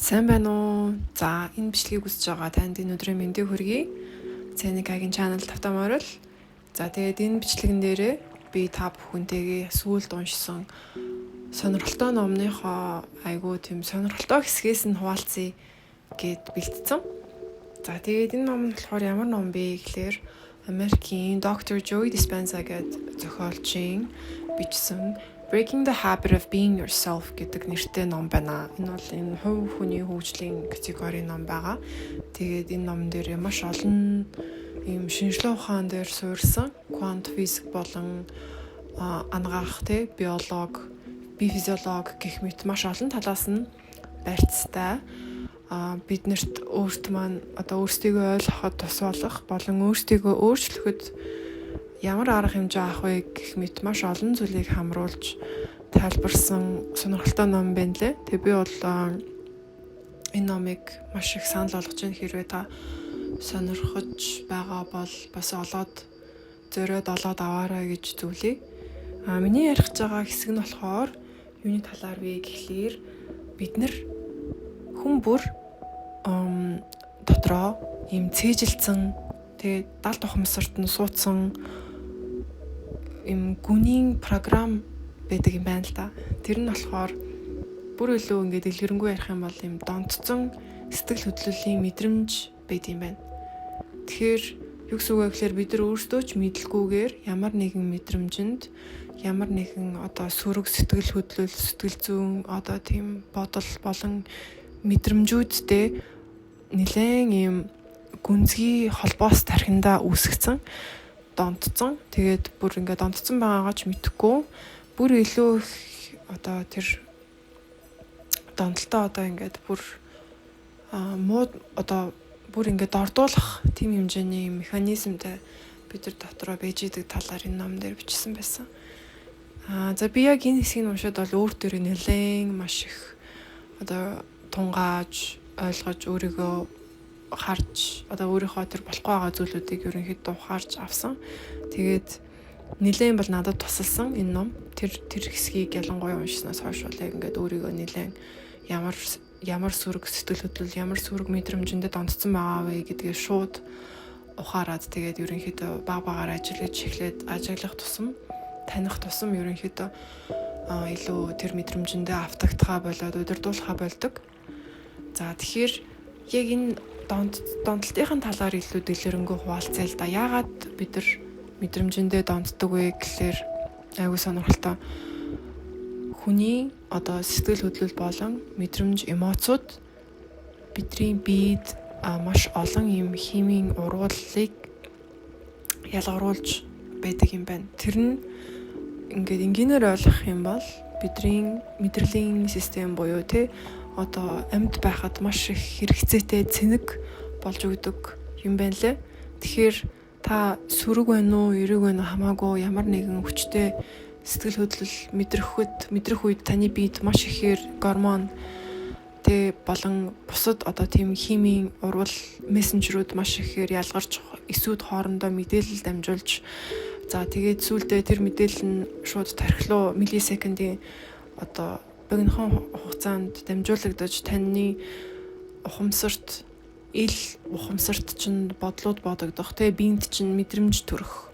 Сайн байна уу? За, энэ бичлэгийг үзэж байгаа танд энэ өдрийн мэндийг хүргэе. Цэникагийн channel тавтамаарл. За, тэгээд энэ бичлэгэн дээрээ би та бүхэнтэйгээ сүүлд уншсан сонирхолтой номныхоо айгуу тийм сонирхолтой хэсгээс нь хуваалцъя гэд бэлтцэн. За, тэгээд энэ ном нь болохоор ямар ном бэ гэхээр Америкийн Dr. Joe Dispenza гэдэг зохиолчийн бичсэн Breaking the Habit of Being Yourself гэдэг нэртэй ном байна. Энэ бол энэ хувь хүний хөгжлийн категорийн ном байгаа. Тэгээд энэ ном дээр маш олон ийм шинжлэх ухаан дээр суурьсан квант физик болон анагаах биолог, физиолог гэх мэт маш олон талаас нь барьцтай биднэрт өөрт маань өөрсдийгөө ойлгоход тус болох болон өөрсдийгөө өөрчлөхөд ямар арга хэмжээ авах вэ гэх мэт маш олон зүйлийг хамруулж тайлбарсан сонирхолтой ном байна лээ. Тэг би бол энэ номыг маш их санал болгож байна. Хэрвээ та сонирхож байгаа бол бас зориод олоод аваарай гэж зүйлээ. Миний ярих гэж байгаа хэсэг нь болохоор юуны талаар вэ гэхлээр бид нар хүн бүр дотроо ийм цээжилсэн тэгээд далд ухамсарт нь суудсан ийм гүнийн програм байдаг юм байна л да. Тэр нь болохоор бүр илүү ингээд дэлгэрэнгүй ярих юм бол ийм донтцсон сэтгэл хөдлөлийн мэдрэмж байд юм байна. Тэгэхээр юу гэсэн үг вэ гэхээр бид нар өөрсдөө ч мэдлгүйгээр ямар нэгэн мэдрэмжинд ямар нэгэн сөрөг сэтгэл хөдлөл, сэтгэл зүйн тийм бодол болон мэдрэмжүүдтэй нэлээд ийм гүнзгий холбоос тархиндаа үүсгэсэн донтцсон. Тэгээд бүр ингээд донтцсон байгаагаа ч мэдэхгүй бүр илүү их тэр донтолтой ингээд бүр бүр ингээд ордуулах тийм хэмжээний механизмтай бид нар дотроо байж идэг талаар энэ ном дээр бичсэн байсан. За би яг энэ хэсгийг уншаад бол өөр төр нэлээд маш их тунгааж ойлгож өөрийгөө харж өөрийнхөө тэр болохгүй байгаа зүйлүүдийг ерөнхийдөө ухаарж авсан. Тэгээд нэлээд бол надад тусалсан энэ ном. Тэр хэсгийг ялангуяа уншснаас хойш бол яг ингээд өөрийгөө нэлээд ямар сүрэг сэтгэл хөдлөл, ямар сүрэг мэдрэмжиндээ донтцсон байгаа вэ гэдгээ шууд ухаарад тэгээд ерөнхийдөө багаар ажиглах тусам таних тусам ерөнхийдөө илүү тэр мэдрэмжиндээ автагдхаа болоод удирдуулахаа болдог. За тэгэхээр яг энэ донтолтын талаар илүү дэлгэрэнгүй хуваалцъя л да. Яагаад бид нар мэдрэмжиндээ донтдог вэ гэхээр айгүй сонирхолтой. Хүний сэтгэл хөдлөл болон мэдрэмж, эмоцууд бидний биед маш олон юм химийн ургууллыг ялгаруулж байдаг юм байна. Тэр нь ингээд энгийнээр ойлгох юм бол бидний мэдрэлийн систем буюу амьд байхад маш их хэрэгцээтэй цэнэг болж өгдөг юм байна лээ. Тэгэхээр та сүрэг байна уу, эрэг байна уу хамаагүй ямар нэгэн хүчтэй сэтгэл хөдлөл мэдрэх үед таны биед маш ихээр гормон болон бусад тийм химийн урвал мессенжерүүд маш ихээр ялгарч эсүүд хоорондоо мэдээлэл дамжуулж тэгээд сүүлдээ тэр мэдээлэл нь шууд тархилуу миллисекундын богинохон хугацаанд дамжуулагдаж таны ухамсарт чинь бодлууд бодогдох биед чинь мэдрэмж төрөх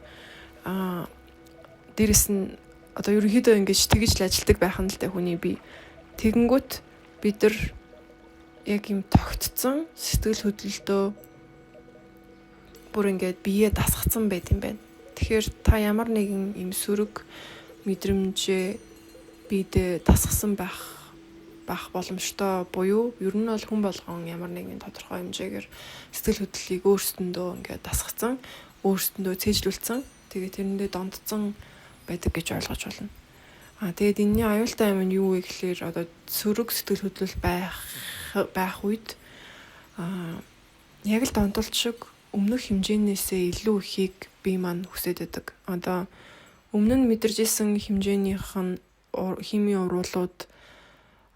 дээрэс нь ерөнхийдөө ингэж тэгж л ажилдаг байх нь л хүний бие. Тэгэнгүүт бид нар яг юм тогтцсон сэтгэл хөдлөлтөө бүр ингээд биеэ дасгацсан байт юм байна. Тэгэхээр та ямар нэгэн юм сүрэг мэдрэмжээ биедээ дасгасан байх боломжтой буюу ер нь бол хүн болгон ямар нэгэн тодорхой хэмжээгээр сэтгэл хөдлөлийг өөрсдөндөө ингээд дасгацсан, өөрсдөндөө цээжлүүлсэн. Тэгээд тэрэндээ донтцсон байдаг гэж ойлгож байна. Тэгээд энэний аюултай юм нь юу вэ гэхээр сөрөг сэтгэл хөдлөл байх үед яг л донтолт шиг өмнөх хэмжээнээсээ илүү ихийг бие маань хүсэж байдаг. Өмнө нь мэдэрч исэн хэмжээнийх нь химийн урвалууд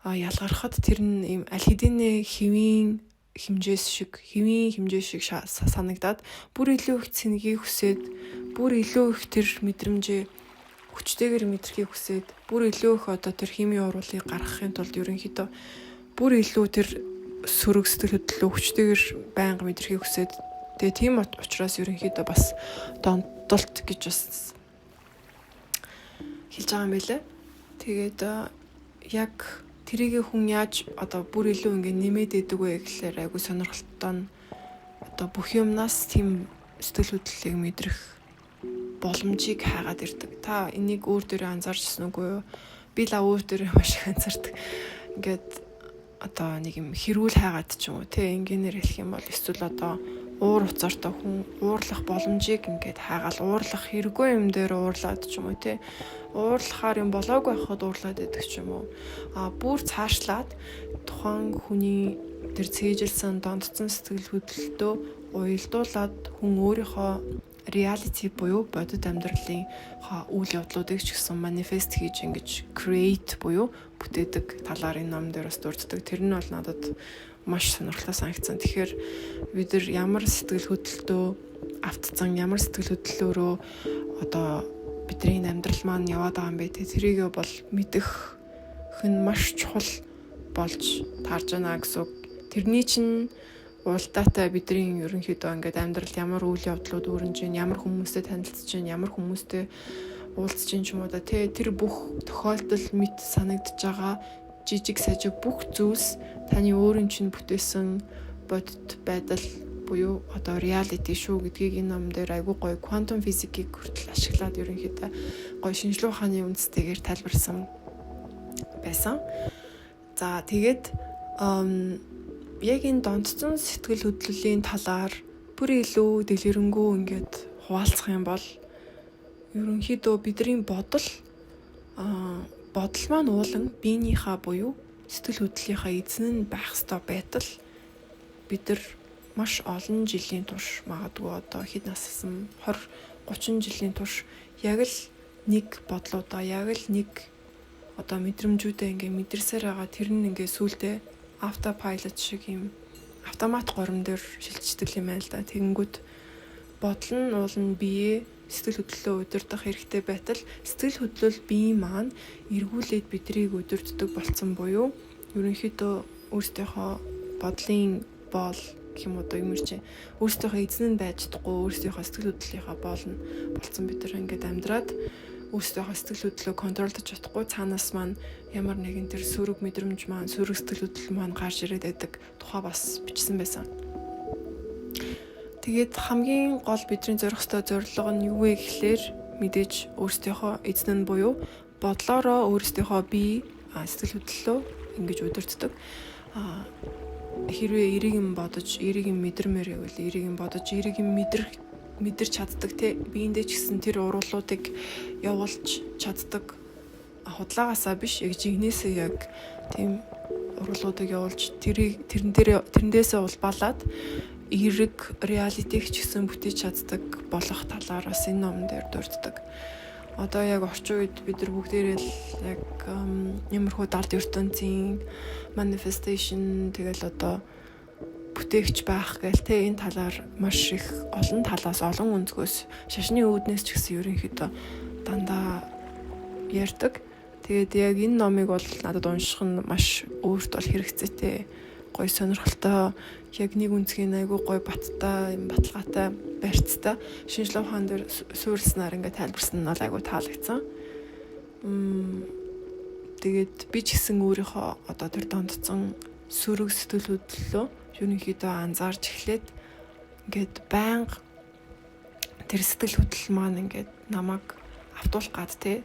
ялгархад тэр нь ийм аль хэдийнэ хэвийн хэмжээ шиг санагдаад бүр илүү их цэнгийг хүсээд бүр илүү их тэр мэдрэмжээ хүчтэйгээр мэдрхийг хүсээд бүр илүү их тэр химийн урвалыг гаргахын тулд ерөнхийдөө бүр илүү тэр сөрөг сэтгэл хөдлөлөө хүчтэйгээр байнга мэдрэхийг хүсээд тэгээ тийм учраас ерөнхийдөө бас донтолт гэж бас хэлж байгаа юм байлаа. Тэгээд яг тэрийг хүн яаж одоо бүр илүү ингэ нэмээд идэг вэ гэхлээр айгүй сонирхолтой нь одоо бүх юмнаас тийм сэтгэл хөдлөлийг мэдрэх боломжийг хайгаад ирдэг. Та энийг өөр дөрөө анзаарч ирсэн үгүй юу? Би л өөр дөрөө маш их анзаардаг. Ингээд одоо нэг юм хэрүүл хайгаад ч юм уу те ингээнээр хэлэх юм бол эсвэл одоо уур уцаартай хүн уурлах боломжийг ингээд хайгаал уурлах хэрэггүй юм дээр уурлаад ч юм уу те уурлахаар юм болоогүй байхад уурлаад байдаг ч юм уу бүр цаашлаад тухайн хүний тэр цээжилсэн дондцсон сэтгэл хөдлөлтөө уялдуулаад хүн өөрийнхөө reality буюу бодит амьдралын үйл явдлуудыг ч гэсэн manifest хийж ингэж create буюу бүтээдэг талаар энэ ном дээр бас дурддаг. Тэр нь бол надад маш сонирхолтой санагдсан. Тэгэхээр бид нар ямар сэтгэл хөдлөлтөө автцсан, ямар сэтгэл хөдлөлөөрөө одоо бидний амьдрал маань яваад байгаа юм бэ? Тэрийг бол мэдэх хэн маш чухал болж таарж байна гэсэн. Тэрний чинь уралдаатай бидний ерөнхийдөө ингээд амьдрал ямар үйл явдлууд өрнөж чинь, ямар хүмүүстэй танилцж чинь, ямар хүмүүстэй уулзж чинь ч юм уу да тэр бүх тохиолдол мэд санагдж байгаа жижиг сажиг бүх зүйлс таны өөрийн чинь бүтээсэн бодит байдал буюу одоо reality шүү гэдгийг энэ ном дээр айгүй гоё quantum physics-ийг хүртэл ашиглаад ерөнхийдөө гоё шинжлэх ухааны үндэстэйгээр тайлбарсан байсан. За тэгээд яг энэ донтцсон сэтгэл хөдлөлийн талаар бүр илүү дэлгэрэнгүй ингээд хуваалцах юм бол ерөнхийдөө бидний бодол маань уулан биенийхээ буюу сэтгэл хөдлөлийнхаа эзэн нь байх ёстой байтал бид нар маш олон жилийн турш магадгүй одоо хэд нассан 20-30 жилийн турш яг л нэг бодлуудаа яг л нэг одоо мэдрэмжүүдээ ингээ мэдэрсээр байгаа тэр нь ингээ сүултээ автопайлот шиг юм автомат горон дээр шилждэг юм байна л да. Тэгэнгүүт бодол нь уулна бие сэтгэл хөдлөлөө удирдах хэрэгтэй байтал сэтгэл хөдлөл бие маань эргүүлээд бидрийг удирддаг болцсон буюу ерөнхийдөө өөрсдийнхөө бодлын боол гэх юм одоо юм чи өөрсдийнхөө эзэн нь байж чадахгүй өөрсдийнхөө сэтгэл хөдлөлийнхаа боолно болцсон бид нар ингээд амьдраад өөрсдийнхөө сэтгэл хөдлөлөө контролдож чадахгүй цаанаас маань ямар нэгэн тэр сөрөг мэдрэмж маань сөрөг сэтгэл хөдлөл маань гарч ирээд байдаг тухай бас бичсэн байсан. Тэгээд хамгийн гол бидний зорих ёстой зорилго нь юу вэ гэхлээр мэдээж өөрсдийнхөө эзэн нь буюу бодлороо өөрсдийнхөө бие сэтгэл хөдлөлөө ингэж удирддаг. Хэрвээ эрийг юм бодож, эрийг юм мэдэрмээр байвал эрийг юм бодож, эрийг юм мэдэрч чаддаг те биендээ ч гэсэн тэр уруулуудыг явуулж чаддаг худлаагаасаа биш яг жигнэсээ яг тийм уруулуудыг явуулж тэрнээсээ улбалаад эрэг реалитиг ч гэсэн бүтээж чаддаг болох талаар бас энэ номон дээр дурддаг. Одоо яг орчин үед бид нар бүгдээрээ л яг ямархуу далд ертөнцийн manifestation тэгэл одоо бүтээгч байх гээл те энэ талаар маш их олон талаас олон өнцгөөс шашны үүднээс ч гэсэн ерөнхийдөө дандаа ярьдаг. Тэгээд яг энэ номыг бол надад унших нь маш өөрт бол хэрэгцээтэй гоё сонирхолтой яг нэг үнцгийн айгүй гоё баттай баталгаатай барьцтай шинжлэх ухаан дээр суурилснаар ингээд тайлбарсан нь бол айгүй таалагдсан. Тэгээд би ч гэсэн өөрийнхөө одоо тэр дондцсон сөрөг сэтгэл хөдлөлөө ерөнхийдөө анзаарч эхлээд ингээд байнга тэр сэтгэл хөдлөл маань ингээд намайг автуулах гад те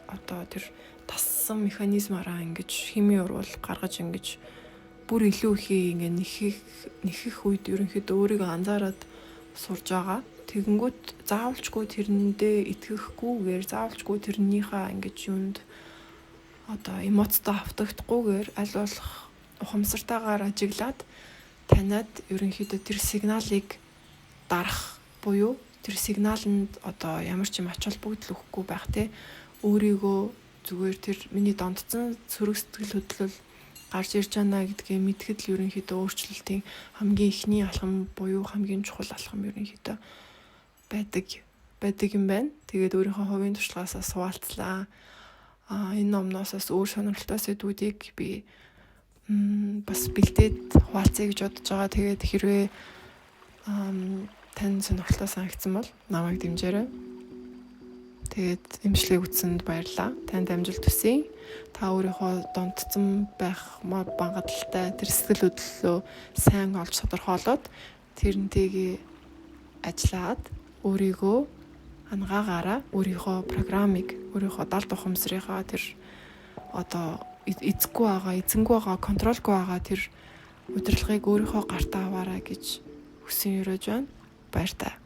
одоо тэр тассан механизмаараа ингэж химийн урвал гаргаж ингэж бүр илүү их ингээ нэхэх үед ерөнхийдөө өөрийгөө анзаараад сурж байгаа. Тэгэнгүүт заавалчгүй тэрэндээ итгэхгүйгээр заавалчгүй тэрнийхээ ингэж юунд одоо эмоцтой автагдахгүйгээр аль болох ухамсартайгаар ажиглаад танад ерөнхийдөө тэр сигналыг дарах буюу тэр сигналанд одоо ямар ч юм ач холбогдол өгөхгүй байх те өөрийгөө зүгээр тэр миний дондцсон сөрөг сэтгэл хөдлөл гарч ирж байна гэдгээ мэдхэд л ерөнхийдөө өөрчлөлтийн хамгийн ихний алхам буюу хамгийн чухал алхам ерөнхийдөө байдаг юм байна. Тэгээд өөрийнхөө хувийн туршлагаасаа суулцлаа. Энэ номноос өөр сонирхолтой сэдвүүдийг би бас бэлдээд хуваалцъя гэж бодож байгаа. Тэгээд хэрвээ тань сонирхолтой санагдсан бол намайг дэмжээрэй. Тэгээд эмчилгээг үзсэнд баярлалаа. Танд амжилт хүсье. Та өөрийнхөө донтцсон байх бангадалтай тэр сэтгэл хөдлөлөө сайн олж тодорхойлоод тэрнтэйгээ ажиллаад өөрийгөө ангаагаараа өөрийнхөө программыг, өөрийнхөө далд ухамсарынхаа тэр одоо эзэнгүй байгаа, контролгүй байгаа тэр удирдлагыг өөрийнхөө гартаа аваарай гэж хүсэн өрөөж байна. Баяр таа.